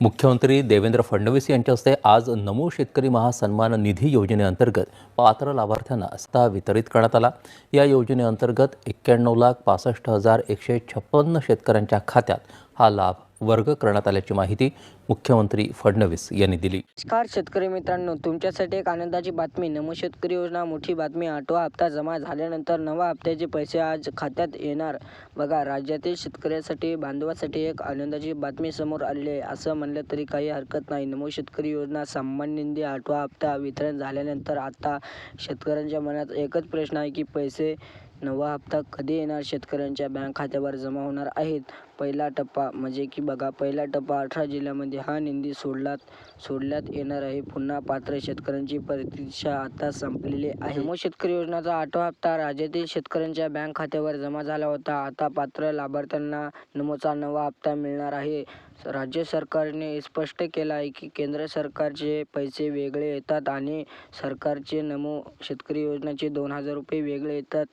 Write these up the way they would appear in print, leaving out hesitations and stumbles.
मुख्यमंत्री देवेंद्र फडणवीस यांच्या हस्ते आज नमो शेतकरी महासन्मान निधी योजनेअंतर्गत पात्र लाभार्थ्यांना हप्ता वितरित करण्यात आला। या योजनेअंतर्गत 91,65,156 शेतकऱ्यांच्या खात्यात हा लाभ वर्ग करण्यात आल्याची माहिती मुख्यमंत्री फडणवीस यांनी दिली। नमस्कार शेतकरी मित्रांनो, तुमच्यासाठी एक आनंदाची बातमी। नमो शेतकरी योजना मोठी बातमी। 8वा हप्ता जमा झाल्यानंतर 9व्या हप्त्याचे पैसे आज खात्यात येणार। बघा, राज्यातील शेतकऱ्यांसाठी बांधवांसाठी एक आनंदाची बातमी समोर आलेली आहे असं म्हणलं तरी काही हरकत नाही। नमो शेतकरी योजना सामान्य निधी 8वा हप्ता वितरण झाल्यानंतर आता शेतकऱ्यांच्या मनात एकच प्रश्न आहे की पैसे 9वा हप्ता कधी येणार, शेतकऱ्यांच्या बँक खात्यावर जमा होणार आहेत। पहिला टप्पा म्हणजे की बघा, पहिला टप्पा 18 जिल्ह्यांमध्ये हा निधी सोडण्यात येणार आहे। पुन्हा पात्र शेतकऱ्यांची प्रतीक्षा आता संपलेली आहे। नमो शेतकरी योजनेचा 8वा हप्ता राज्यातील शेतकऱ्यांच्या बँक खात्यावर जमा झाला होता। आता पात्र लाभार्थ्यांना नमोचा 9वा हप्ता मिळणार आहे। राज्य सरकारने स्पष्ट केलं आहे की केंद्र सरकारचे पैसे वेगळे येतात आणि सरकारचे नमो शेतकरी योजनेचे 2,000 रुपये वेगळे येतात।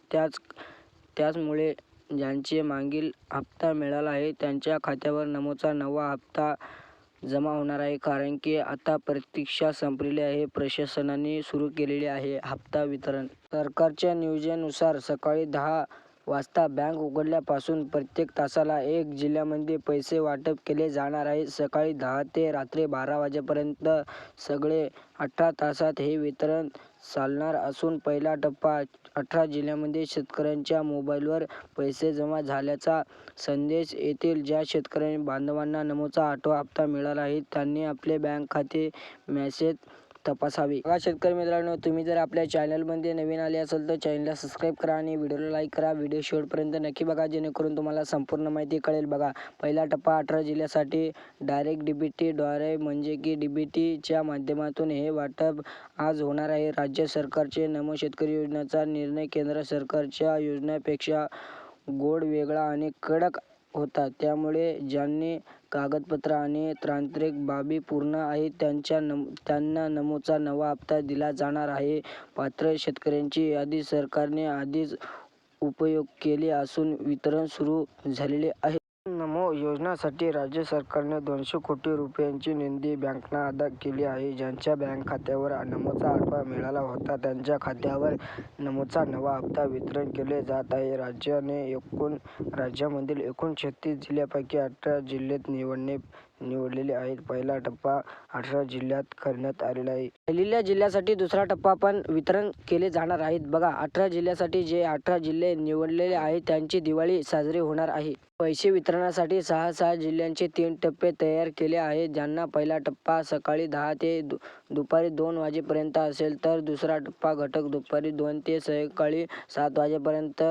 त्याचमुळे ज्यांचे मागील हप्ता मिळाला आहे त्यांच्या खात्यावर नमोचा 9वा हप्ता जमा होणार आहे, कारण की आता प्रतीक्षा संपलेली आहे। प्रशासनाने सुरू केलेले आहे हप्ता वितरण। सरकारच्या नियोजनानुसार सकाळी 10 वाजता बँक उघडल्यापासून प्रत्येक तासाला 1 जिल्ह्यामध्ये पैसे वाटप केले जाणार आहे। सकाळी 10 ते रात्री 12 वाजेपर्यंत सगळे 18 तासात हे वितरण चालणार असून पहिला टप्पा 18 जिल्ह्यांमध्ये शेतकऱ्यांच्या मोबाईलवर पैसे जमा झाल्याचा संदेश येतील। ज्या शेतकरी बांधवांना नमोचा 8वा हप्ता मिळाला आहे त्यांनी आपले बँक खाते मेसेज तपासावे। बघा शेतकरी मित्रांनो, तुम्ही जर आपल्या चॅनलमध्ये नवीन आले असेल तर चॅनलला सबस्क्राईब करा आणि व्हिडिओला लाईक करा। व्हिडिओ शेवटपर्यंत नक्की बघा जेणेकरून तुम्हाला संपूर्ण माहिती कळेल। बघा, पहिला टप्पा 18 जिल्ह्यासाठी डायरेक्ट डीबीटी द्वारे म्हणजे की डीबीटीच्या माध्यमातून हे वाटप आज होणार आहे। राज्य सरकारचे नमो शेतकरी योजनेचा निर्णय केंद्र सरकारच्या योजनेपेक्षा गोड, वेगळा आणि कडक होता। त्यामुळे ज्यांनी कागदपत्र आणि तांत्रिक बाबी पूर्ण आहेत त्यांना नमोचा 9वा हप्ता दिला जाणार आहे। पात्र शेतकऱ्यांची यादी सरकारने आधीच उपयोग केली असून वितरण सुरू झालेले आहे। नमो योजनेसाठी राज्य सरकारने 200 कोटी रुपयांची निधी बँकांना अदा केली आहे। ज्यांच्या बँक खात्यावर नमोचा 8वा मिळाला होता त्यांच्या खात्यावर नमोचा 9वा हप्ता वितरण केले जात आहे। राज्यामधील एकूण 36 जिल्ह्यांपैकी 18 जिल्हे निवडलेले आहेत। पहिला टप्पा 18 जिल्ह्यात करण्यात आलेला आहे। राहिलेल्या जिल्ह्यासाठी दुसरा टप्पा पण वितरण केले जाणार आहेत। बघा, 18 जिल्ह्यासाठी जे 18 जिल्हे निवडलेले आहेत त्यांची दिवाळी साजरी होणार आहे। पैसे वितरणासाठी 6 जिल्ह्यांचे 3 टप्पे तयार केले आहेत। ज्यांना पहिला टप्पा सकाळी 10 ते दुपारी 2 वाजेपर्यंत असेल तर दुसरा टप्पा घटक दुपारी 2 ते सायंकाळी 7 वाजेपर्यंत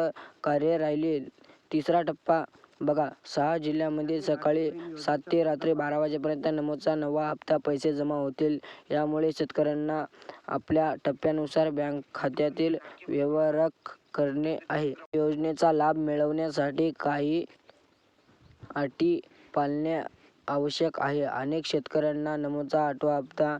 कार्य राहील। तिसरा टप्पा बघा, 6 जिल्ह्यांमध्ये सकाळी 7 ते रात्री 12 वाजेपर्यंत नमोचा 9वा हप्ता पैसे जमा होतील। यामुळे शेतकऱ्यांना आपल्या टप्प्यानुसार बँक खात्यातील व्यवहार करणे आहे। योजनेचा लाभ मिळवण्यासाठी काही अटी पाळणे आवश्यक आहे। अनेक शेतकऱ्यांना नमोचा 8वा हप्ता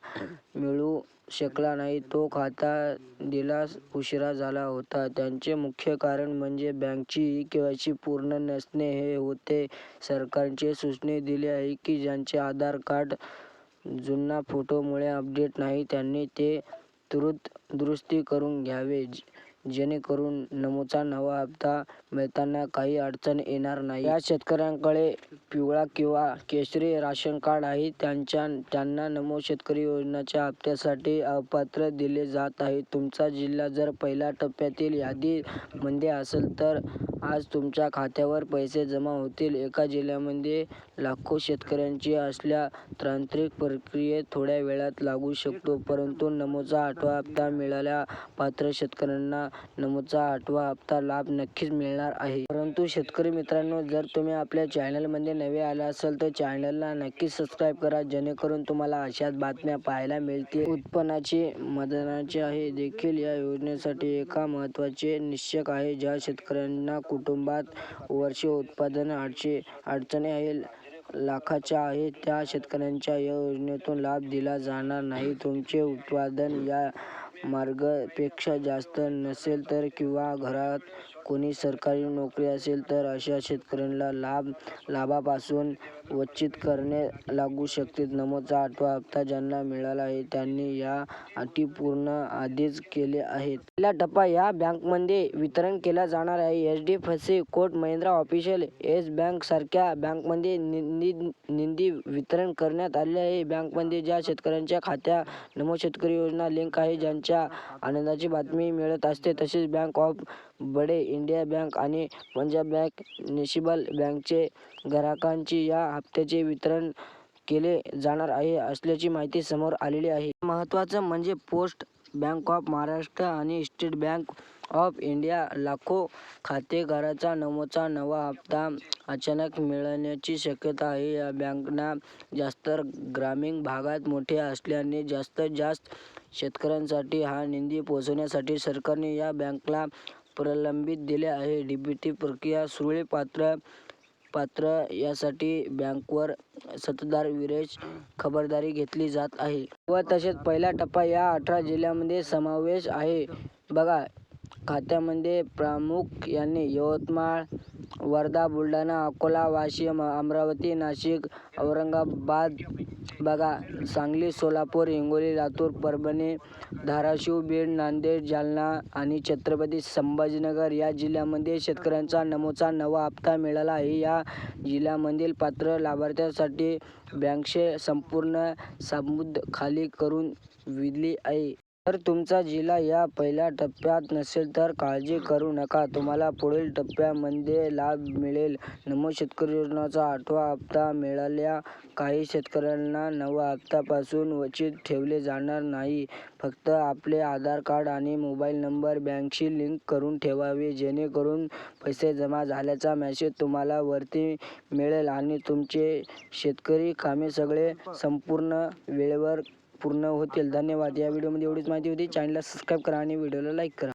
मिळू शकला नाही, तो खाता दिला उशिरा झाला होता। त्याचे मुख्य कारण म्हणजे बँकेची केवायसी पूर्ण नसणे हे होते। सरकारने सूचना दिली आहे की ज्यांचे आधार कार्ड जुन्या फोटोमुळे अपडेट नाही त्यांनी ते त्वरित दुरुस्ती करून घ्यावे, जेणेकरून नमोचा 9वा हप्ता मिळताना काही अडचण येणार नाही। या शेतकऱ्यांकडे पिवळा किंवा केशरी राशन कार्ड आहे त्यांना नमो शेतकरी योजनेच्या हप्त्यासाठी अपात्र दिले जात आहे। तुमचा जिल्हा जर पहिल्या टप्प्यातील यादीमध्ये असेल तर आज तुमच्या खात्यावर पैसे जमा होतील। एका जिल्ह्यामध्ये लाखो शेतकऱ्यांची असल्यास तांत्रिक प्रक्रियेत थोड्या वेळ लागू शकतो, परंतु नमोचा 8वा हप्ता मिळालेल्या पात्र शेतकऱ्यांना नमोचा 8वा हप्ता लाभ नक्कीच मिळणार आहे। परंतु शेतकरी मित्रांनो, जर तुम्ही आपल्या चॅनलमध्ये नवे आले असाल तर चॅनलला नक्की सबस्क्राईब करा, जेणेकरून तुम्हाला अशाच बातम्या पाहायला मिळतील। उत्पन्नाचे मतदानाचे आहे देखील या योजनेसाठी एक महत्त्वाचे निकष आहे। ज्या शेतकऱ्यांना कुटुंबात वार्षिक उत्पादन 800 लाखाचे आहे त्या शेतकऱ्यांना या योजनेतून लाभ दिला जाणार नाही। तुमचे उत्पादन या मार्गापेक्षा जास्त नसेल तर किंवा घरात कोणी सरकारी नोकरी असेल तर अशा शेतकऱ्यांना लाभापासून वंचित करणे लागू शकते. नमोचा 8वा हप्ता ज्यांना मिळाला आहे त्यांनी या अटी पूर्ण आधीच केले आहेत. पहिला टप्पा या बँकांमध्ये वितरण केला जाणार आहे. HDFC, Kotak Mahindra, official yes bank सारख्या बँकांमध्ये निधी वितरण करण्यात आले आहे. बँकांमध्ये ज्या शेतकऱ्यांच्या खात्यात नमो शेतकरी योजना लिंक आहे त्यांच्या आनंदाची बातमी मिळत असते. तसेच बँक ऑफ बडे, इंडियन बँक आणि पंजाब बँक, नॅशनल बँकेचे ग्राहकांची या हप्त्याचे वितरण केले जाणार आहे असल्याची माहिती समोर आलेली आहे. महत्त्वाचं म्हणजे पोस्ट बँक ऑफ महाराष्ट्र आणि स्टेट बँक ऑफ इंडिया लाखो खातेदारांचा नमोचा नवा हप्ता अचानक मिळण्याची शक्यता आहे. या बँका जास्त ग्रामीण भागात मोठ्या असल्याने जास्तीत जास्त शेतकऱ्यांसाठी हा निधी पोहोचवण्यासाठी सरकारने या बँकांना प्रलंबित दिले आहे. डीबीटी प्रक्रिया सुरळीत पात्र यासाठी बँकांवर सततधार विशेष खबरदारी घेतली जात आहे. व तसेच पहिला टप्पा या 18 जिल्ह्यांमध्ये समावेश आहे. बघा, खात्यामध्ये प्रामुख्याने यवतमाळ, वर्धा, बुलढाणा, अकोला, वाशिम, अमरावती, नाशिक, औरंगाबाद, बघा सांगली, सोलापूर, हिंगोली, लातूर, परभणी, धाराशिव, बीड, नांदेड, जालना आणि छत्रपती संभाजीनगर या जिल्ह्यांमध्ये शेतकऱ्यांचा नमोचा नवा हप्ता मिळाला आहे. या जिल्ह्यांमधील पात्र लाभार्थ्यांसाठी बँकेने संपूर्ण सबमुदत खाली करून दिली आहे. जर तुमचा जिल्हा या पहिल्या टप्प्यात नसेल तर काळजी करू नका, तुम्हाला पुढील टप्प्यामध्ये लाभ मिळेल. नमो शेतकरी योजनेचा 8वा हप्ता मिळालेल्या काही शेतकऱ्यांना नव्या हप्त्यापासून वंचित ठेवले जाणार नाही. फक्त आपले आधार कार्ड आणि मोबाईल नंबर बँकेशी लिंक करून ठेवावे, जेणेकरून पैसे जमा झाल्याचा मेसेज तुम्हाला वरती मिळेल आणि तुमचे शेतकरी कामे सगळे संपूर्ण वेळेवर पूर्ण होतील. धन्यवाद. या व्हिडिओमध्ये एवढीच माहिती होती. चॅनलला सबस्क्राईब करा आणि व्हिडिओला लाईक करा.